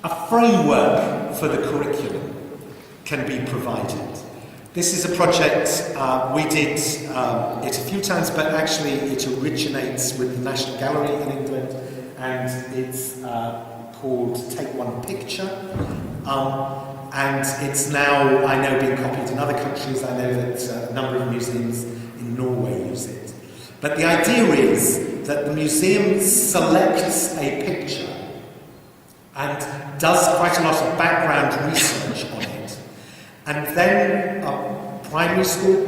A framework for the curriculum can be provided. This is a project, we did it a few times, but actually it originates with the National Gallery in England, and it's called Take One Picture. And it's now, I know, being copied in other countries. I know that a number of museums in Norway use it. But the idea is that the museum selects a picture and does quite a lot of background research on it. And then primary school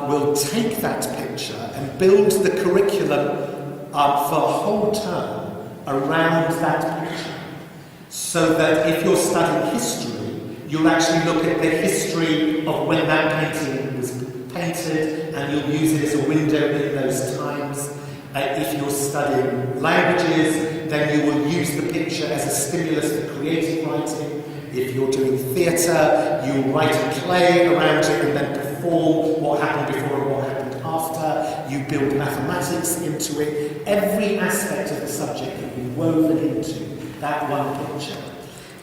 will take that picture and build the curriculum for a whole term around that picture. So that if you're studying history, you'll actually look at the history of when that painting was painted, and you'll use it as a window in those times. If you're studying languages, then you will use the picture as a stimulus for creative writing. If you're doing theatre, you'll write a play around it and then perform what happened before and what happened after. You build mathematics into it. Every aspect of the subject can be woven into that one picture.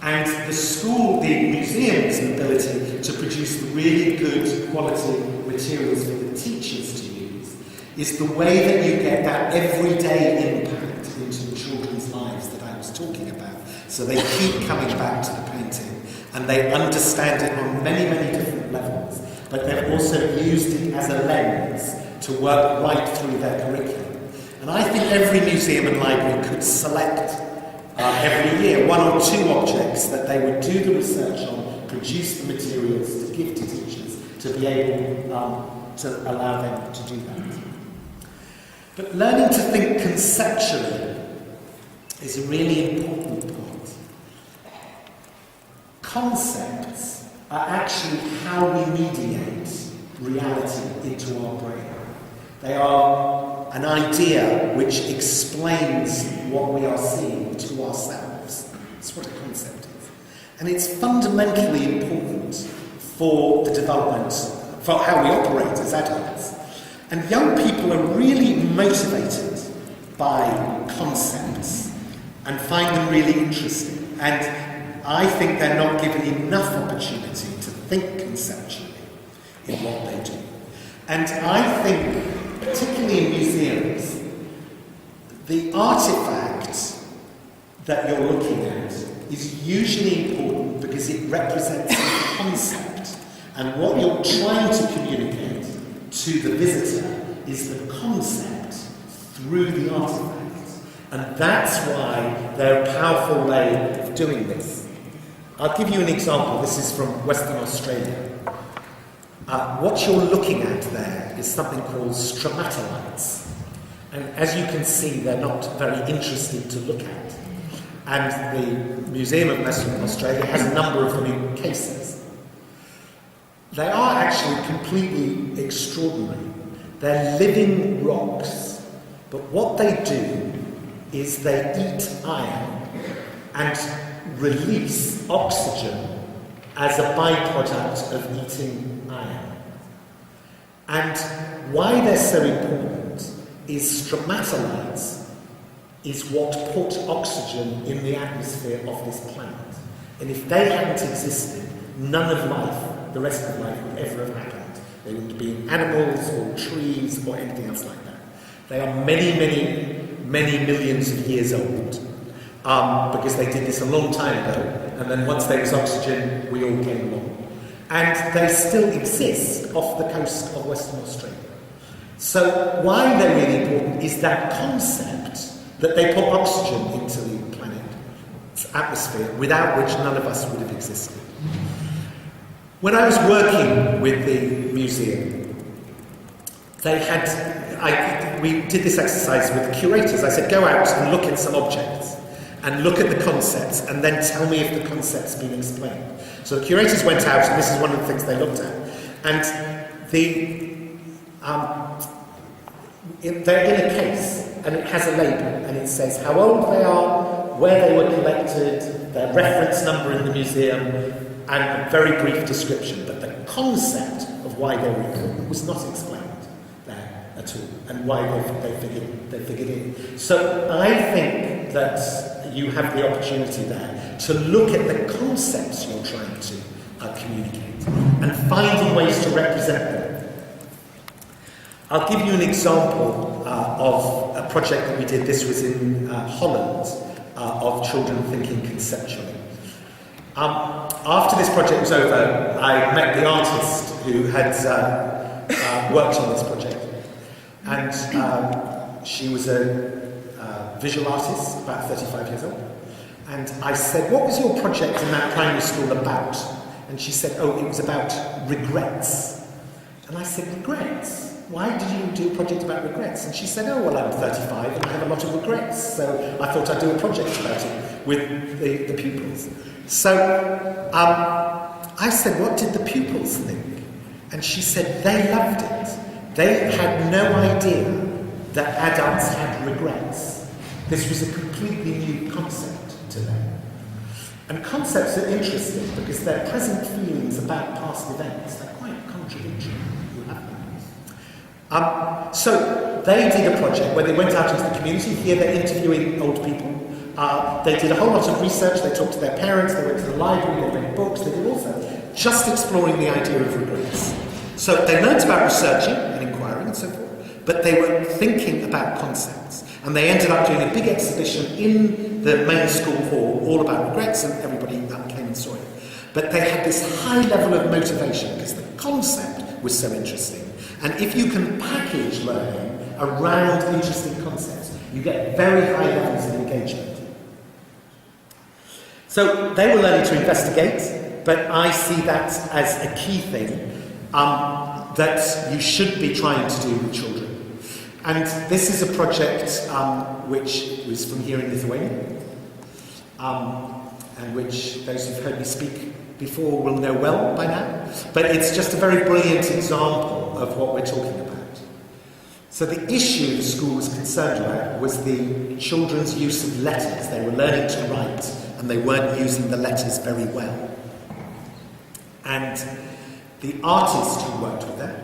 And the school, the museum's ability to produce really good quality materials for the teachers to use is the way that you get that everyday impact into the children's lives that I was talking about. So they keep coming back to the painting and they understand it on many, many different levels, but they've also used it as a lens to work right through their curriculum. And I think every museum and library could select every year one or two objects that they would do the research on, produce the materials to give to teachers to be able to allow them to do that. But learning to think conceptually is a really important point. Concepts are actually how we mediate reality into our brain. They are an idea which explains what we are seeing to ourselves. That's what a concept is. And it's fundamentally important for the development, for how we operate as adults. And young people are really motivated by concepts and find them really interesting. And I think they're not given enough opportunity to think conceptually in what they do. And I think, particularly in museums, the artifact that you're looking at is usually important because it represents a concept. And what you're trying to communicate to the visitor is the concept through the artifact. And that's why they're a powerful way of doing this. I'll give you an example. This is from Western Australia. What you're looking at there is something called stromatolites. And as you can see, they're not very interesting to look at. And the Museum of Western Australia has a number of them in cases. They are actually completely extraordinary. They're living rocks. But what they do is they eat iron and release oxygen as a byproduct of eating iron. And why they're so important is stromatolites is what put oxygen in the atmosphere of this planet. And if they hadn't existed, none of life, the rest of life, would ever have happened. They wouldn't be animals or trees or anything else like that. They are many, many, many millions of years old because they did this a long time ago. And then once there was oxygen, we all came along. And they still exist off the coast of Western Australia. So why they're really important is that concept that they put oxygen into the planet's atmosphere, without which none of us would have existed. When I was working with the museum, we did this exercise with the curators. I said, go out and look at some objects and look at the concepts and then tell me if the concept's been explained. So the curators went out, and this is one of the things they looked at. And they're in a case, and it has a label, and it says how old they are, where they were collected, their reference number in the museum, and a very brief description. But the concept of why they were important was not explained there at all, and why they figured in. So I think that you have the opportunity there to look at the concepts you're trying to communicate and finding ways to represent them. I'll give you an example of a project that we did. This was in Holland, of children thinking conceptually. After this project was over, I met the artist who had worked on this project. And she was a visual artist, about 35 years old. And I said, what was your project in that primary school about? And she said, oh, it was about regrets. And I said, regrets? Why did you do a project about regrets? And she said, oh, well, I'm 35 and I have a lot of regrets. So I thought I'd do a project about it with the pupils. So I said, what did the pupils think? And she said, they loved it. They had no idea that adults had regrets. This was a completely new concept to them. And concepts are interesting because they're present feelings about past events. They're quite contradictory. So they did a project where they went out into the community. Here they're interviewing old people. They did a whole lot of research. They talked to their parents. They went to the library. They read books. They did also just exploring the idea of regrets. So they learned about researching and inquiring and so forth, but they were thinking about concepts. And they ended up doing a big exhibition in the main school hall all about regrets, and everybody came and saw it. But they had this high level of motivation because the concept was so interesting. And if you can package learning around interesting concepts, you get very high levels of engagement. So they were learning to investigate, but I see that as a key thing that you should be trying to do with children. And this is a project which was from here in Lithuania, and which those who've heard me speak before will know well by now. But it's just a very brilliant example of what we're talking about. So the issue the school was concerned about was the children's use of letters. They were learning to write, and they weren't using the letters very well. And the artist who worked with them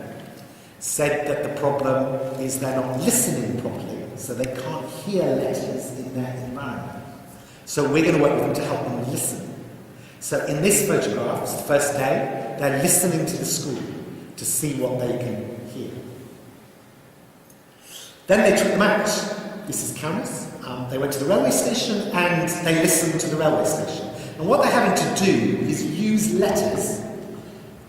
said that the problem is they're not listening properly, so they can't hear letters in their environment. So we're going to work with them to help them listen. So in this photograph, it's the first day, they're listening to the school to see what they can hear. Then they took them out. This is Kaunas. They went to the railway station and they listened to the railway station. And what they're having to do is use letters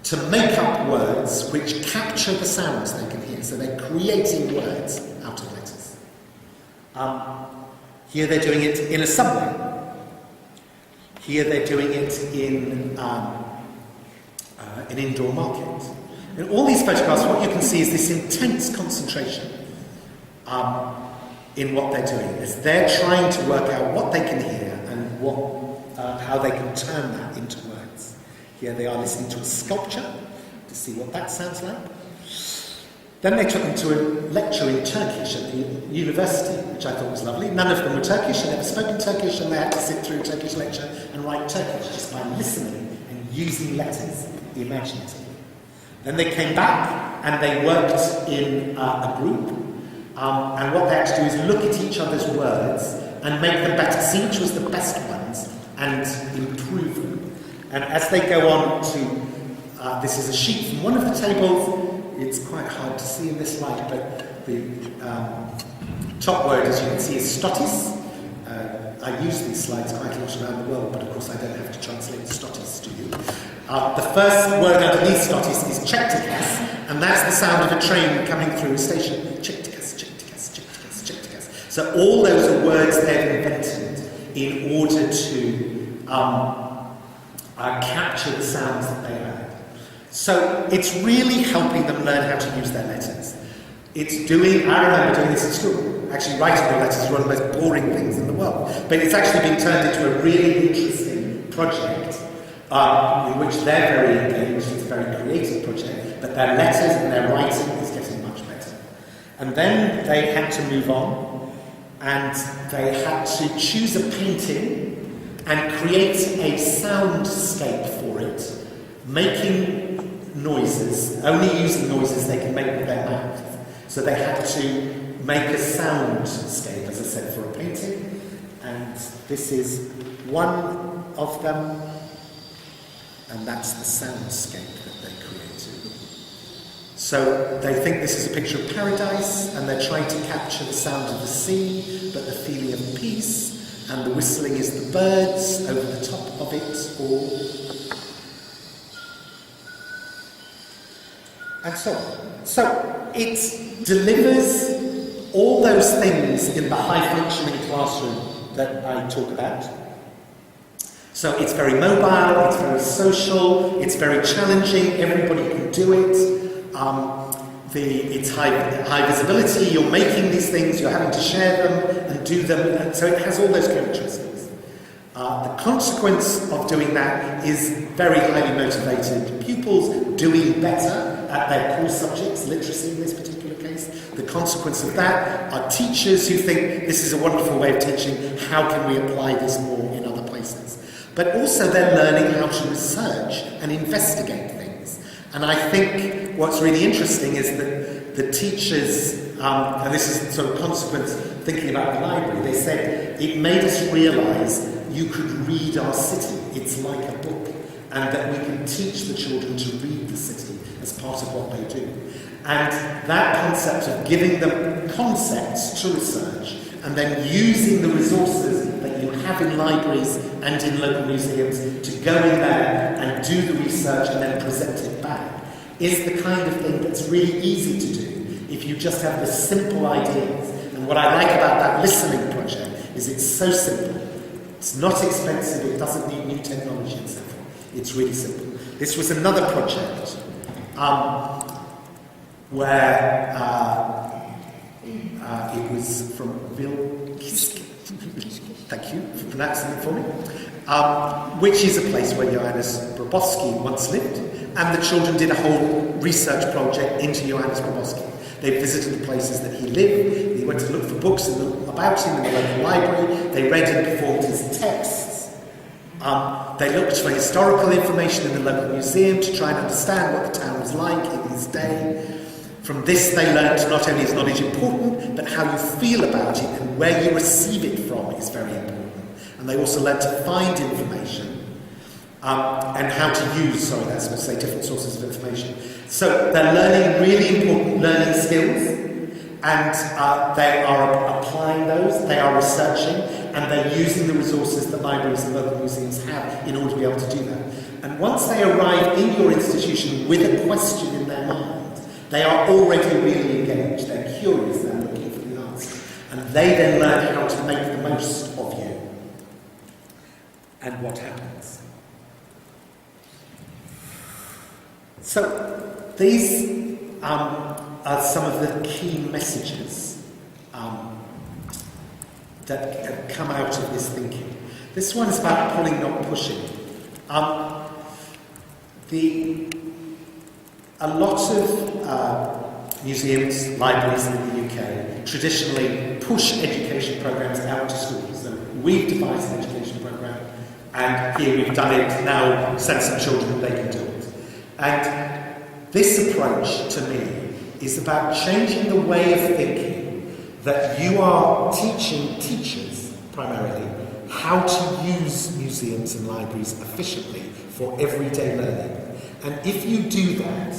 to make up words which capture the sounds they can hear. So they're creating words out of letters. Here they're doing it in a subway. Here they're doing it in an indoor market. In all these photographs, what you can see is this intense concentration in what they're doing. As they're trying to work out what they can hear and how they can turn that into words. Here they are listening to a sculpture to see what that sounds like. Then they took them to a lecture in Turkish at the university, which I thought was lovely. None of them were Turkish, they never spoken Turkish, and they had to sit through a Turkish lecture and write Turkish just by listening and using letters imaginatively. Then they came back and they worked in a group, and what they had to do is look at each other's words and make them better, see which was the best ones, and improve them. And as they go on to, this is a sheet from one of the tables. It's quite hard to see in this light, but the top word, as you can see, is stotis. I use these slides quite a lot around the world, but of course I don't have to translate stotis to you. The first word underneath stotis is chektikas, and that's the sound of a train coming through a station. Chektikas, chektikas, chektikas, chektikas. So all those are words they've invented in order to capture the sounds that they heard. So it's really helping them learn how to use their letters. It's doing, I remember doing this at school. Actually, writing your letters is one of the most boring things in the world. But it's actually been turned into a really interesting project in which they're very engaged. It's a very creative project, but their letters and their writing is getting much better. And then they had to move on, and they had to choose a painting and create a soundscape for it, making noises, only using noises they can make with their mouth. So they had to make a soundscape, as I said, for a painting. And this is one of them, and that's the soundscape that they created. So they think this is a picture of paradise, and they're trying to capture the sound of the sea, but the feeling of peace, and the whistling is the birds over the top of it all. And so on. So it delivers all those things in the high-functioning classroom that I talk about. So it's very mobile, it's very social, it's very challenging, everybody can do it. It's high visibility, you're making these things, you're having to share them and do them, and so it has all those characteristics. The consequence of doing that is very highly motivated pupils doing better at their core subjects, literacy in this particular case. The consequence of that are teachers who think this is a wonderful way of teaching, how can we apply this more in other places? But also they're learning how to research and investigate things. And I think what's really interesting is that the teachers, and this is sort of consequence thinking about the library, they said it made us realise you could read our city, it's like a book, and that we can teach the children to read the city as part of what they do. And that concept of giving them concepts to research and then using the resources that you have in libraries and in local museums to go in there and do the research and then present it back is the kind of thing that's really easy to do if you just have the simple ideas. And what I like about that listening project is it's so simple. It's not expensive, it doesn't need new technology and so forth. It's really simple. This was another project where it was from Vilnius, thank you for pronouncing it for me, which is a place where Johannes Brobowski once lived, and the children did a whole research project into Johannes Brobowski. They visited the places that he lived, they went to look for books about him in the local library, they read and performed his texts, they looked for historical information in the local museum to try and understand what the town was like in his day. From this they learned not only is knowledge important, but how you feel about it and where you receive it from is very important. And they also learned to find information and how to use, that's going to say different sources of information. So they're learning really important learning skills, and they are applying those, they are researching, and they're using the resources that libraries and local museums have in order to be able to do that. And once they arrive in your institution with a question in their mind, they are already really engaged, they're curious, they're looking for the answer. And they then learn how to make the most of you. And what happens? So, these are some of the key messages that come out of this thinking. This one is about pulling, not pushing. A lot of museums, libraries in the UK traditionally push education programs out to schools. So we've devised an education program, and here we've done it, now send some children, they can do it. And this approach, to me, is about changing the way of thinking that you are teaching teachers, primarily, how to use museums and libraries efficiently for everyday learning. And if you do that,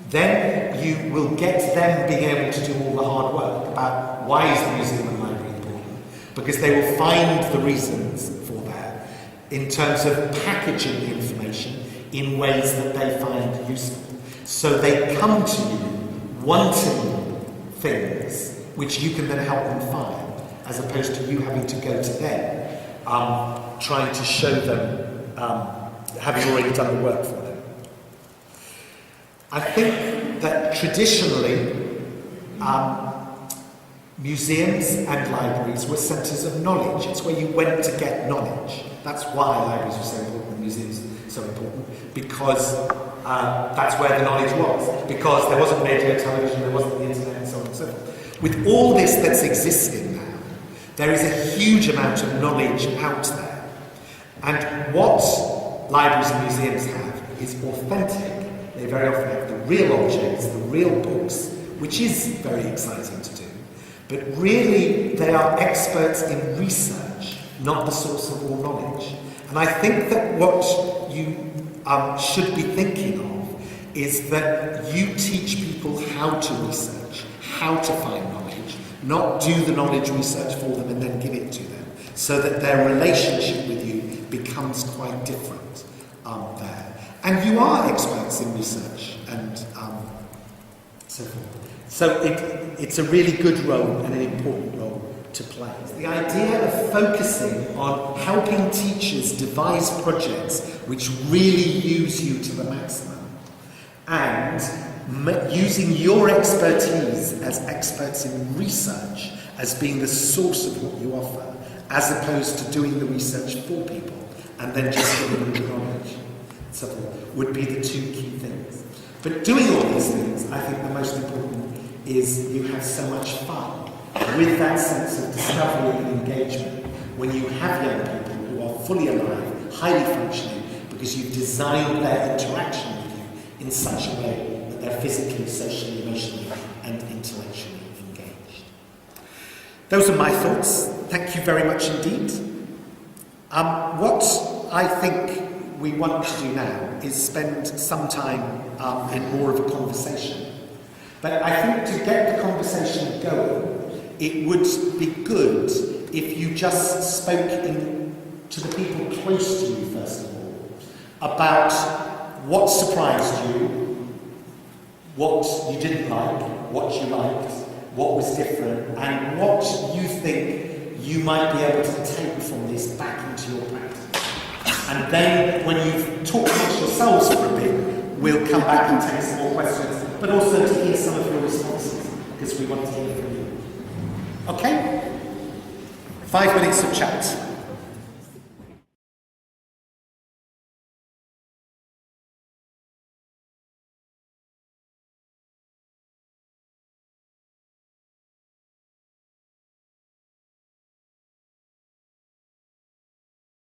then you will get them being able to do all the hard work about why is the museum and library important. Because they will find the reasons for that in terms of packaging the information in ways that they find useful. So they come to you wanting things which you can then help them find, as opposed to you having to go to them, trying to show them, having already done the work for them. I think that traditionally, museums and libraries were centres of knowledge. It's where you went to get knowledge. That's why libraries were so important and museums so important, because that's where the knowledge was. Because there wasn't radio, television, there wasn't the internet, and so on and so forth. With all this that's existing now, there is a huge amount of knowledge out there. And what libraries and museums have is authentic. They very often have the real objects, the real books, which is very exciting to do. But really, they are experts in research, not the source of all knowledge. And I think that what you should be thinking of is that you teach people how to research, how to find knowledge, not do the knowledge research for them and then give it to them, so that their relationship with you becomes quite different there. And you are experts in research and so forth. So it's a really good role and an important role to play. The idea of focusing on helping teachers devise projects which really use you to the maximum, and using your expertise as experts in research as being the source of what you offer, as opposed to doing the research for people and then just giving them the knowledge, so would be the two key things. But doing all these things, I think the most important is you have so much fun with that sense of discovery and engagement when you have young people who are fully alive, highly functioning, because you've designed their interaction with you in such a way that they're physically, socially, emotionally, and intellectually engaged. Those are my thoughts. Thank you very much indeed. What I think we want to do now is spend some time in more of a conversation. But I think to get the conversation going, it would be good if you just spoke to the people close to you, first of all, about what surprised you, what you didn't like, what you liked, what was different, and what you think you might be able to take from this back into your practice. And then, when you've talked amongst yourselves for a bit, we'll come back and take some more questions, but also to hear some of your responses, because we want to hear from you. Okay? 5 minutes of chat.